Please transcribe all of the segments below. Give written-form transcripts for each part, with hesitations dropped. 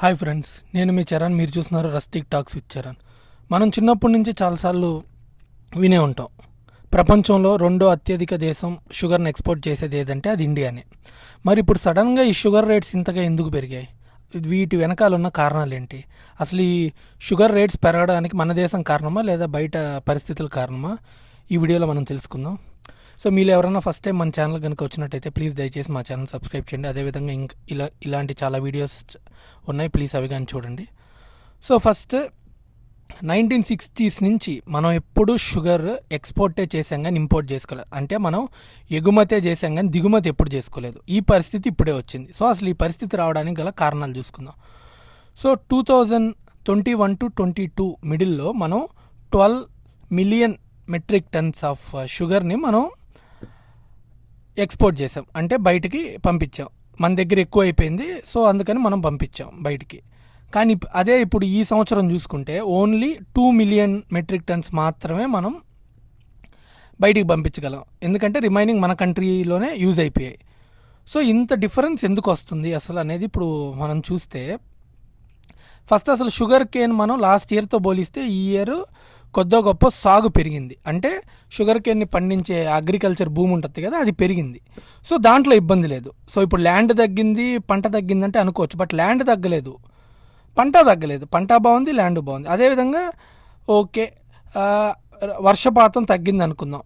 Hi friends, నేను మీ చరణ్. మీరు చూస్తున్నారు రస్టిక్ టాక్స్ విత్ చరణ్. మనం చిన్నప్పటి నుంచి చాలాసార్లు వినే ఉంటాం, ప్రపంచంలో రెండో అత్యధిక దేశం షుగర్ని ఎక్స్పోర్ట్ చేసేది ఏదంటే అది ఇండియానే. మరి ఇప్పుడు సడన్గా ఈ షుగర్ రేట్స్ ఇంతగా ఎందుకు పెరిగాయి? వీటి వెనకాల ఉన్న కారణాలు ఏంటి? అసలు ఈ షుగర్ రేట్స్ పెరగడానికి మన దేశం కారణమా లేదా బయట పరిస్థితుల కారణమా? ఈ వీడియోలో మనం తెలుసుకుందాం. సో మీరు ఎవరైనా ఫస్ట్ టైం మన ఛానల్ కనుక వచ్చినట్టయితే ప్లీజ్ దయచేసి మా ఛానల్ సబ్స్క్రైబ్ చేయండి. అదేవిధంగా ఇలాంటి చాలా వీడియోస్ ఉన్నాయి, ప్లీజ్ అవి కానీ చూడండి. సో ఫస్ట్ 1960s నుంచి మనం ఎప్పుడు షుగర్ ఎక్స్పోర్టే చేసాం కానీ ఇంపోర్ట్ చేసుకోలేదు. అంటే మనం ఎగుమతే చేసాం కానీ దిగుమతి ఎప్పుడు చేసుకోలేదు. ఈ పరిస్థితి ఇప్పుడే వచ్చింది. సో అసలు ఈ పరిస్థితి రావడానికి గల కారణాలు చూసుకుందాం. సో 2021 to 22 మిడిల్లో మనం 12 మిలియన్ మెట్రిక్ టన్స్ ఆఫ్ షుగర్ని మనం ఎక్స్పోర్ట్ చేసాం, అంటే బయటికి పంపించాం. మన దగ్గర ఎక్కువ అయిపోయింది, సో అందుకని మనం పంపించాం బయటికి. కానీ అదే ఇప్పుడు ఈ సంవత్సరం చూసుకుంటే ఓన్లీ 2 మిలియన్ మెట్రిక్ టన్స్ మాత్రమే మనం బయటికి పంపించగలం, ఎందుకంటే రిమైనింగ్ మన కంట్రీలోనే యూజ్ అయిపోయాయి. సో ఇంత డిఫరెన్స్ ఎందుకు వస్తుంది అసలు అనేది ఇప్పుడు మనం చూస్తే, ఫస్ట్ అసలు షుగర్ కేన్ మనం లాస్ట్ ఇయర్తో పోలిస్తే ఈ ఇయర్ కొద్దో గొప్ప సాగు పెరిగింది. అంటే షుగర్ కేన్ని పండించే అగ్రికల్చర్ భూమి ఉంటుంది కదా, అది పెరిగింది. సో దాంట్లో ఇబ్బంది లేదు. సో ఇప్పుడు ల్యాండ్ తగ్గింది, పంట తగ్గిందంటే అనుకోవచ్చు, బట్ ల్యాండ్ తగ్గలేదు, పంట తగ్గలేదు. పంట బాగుంది, ల్యాండ్ బాగుంది. అదేవిధంగా ఓకే, వర్షపాతం తగ్గింది అనుకుందాం,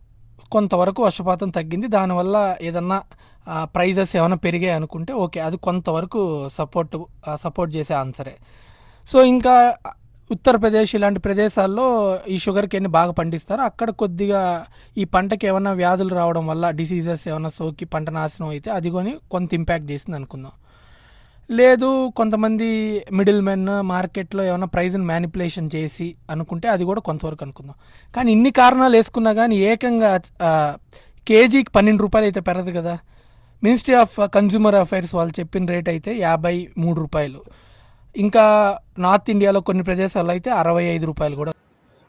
కొంతవరకు వర్షపాతం తగ్గింది, దానివల్ల ఏదన్నా ప్రైజెస్ ఏమైనా పెరిగాయి అనుకుంటే ఓకే, అది కొంతవరకు సపోర్ట్ చేసే ఆన్సరే. సో ఇంకా ఉత్తరప్రదేశ్ ఇలాంటి ప్రదేశాల్లో ఈ షుగర్ కేన్ని బాగా పండిస్తారు. అక్కడ కొద్దిగా ఈ పంటకి ఏమైనా వ్యాధులు రావడం వల్ల, డిసీజెస్ ఏమైనా సోకి పంట నాశనం అయితే అది కొని కొంత ఇంపాక్ట్ చేసింది అనుకుందాం. లేదు, కొంతమంది మిడిల్ మెన్ మార్కెట్లో ఏమైనా ప్రైజ్ని మ్యానిపులేషన్ చేసి అనుకుంటే అది కూడా కొంతవరకు అనుకుందాం. కానీ ఇన్ని కారణాలు వేసుకున్నా కానీ ఏకంగా కేజీకి 12 రూపాయలు అయితే పెరగదు కదా. మినిస్ట్రీ ఆఫ్ కన్జ్యూమర్ అఫైర్స్ వాళ్ళు చెప్పిన రేట్ అయితే 53 రూపాయలు. ఇంకా నార్త్ ఇండియాలో కొన్ని ప్రదేశాల్లో అయితే 65 రూపాయలు కూడా.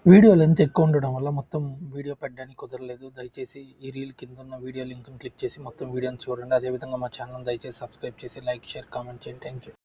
వీడియో లెంత్ ఎక్కువ ఉండడం వల్ల మొత్తం వీడియో పెట్టడానికి కుదరలేదు. దయచేసి ఈ రీల్ కింద ఉన్న వీడియో లింక్ని క్లిక్ చేసి మొత్తం వీడియోని చూడండి. అదేవిధంగా మా ఛానల్ దయచేసి సబ్స్క్రైబ్ చేసి లైక్, షేర్, కామెంట్ చేయండి. Thank you.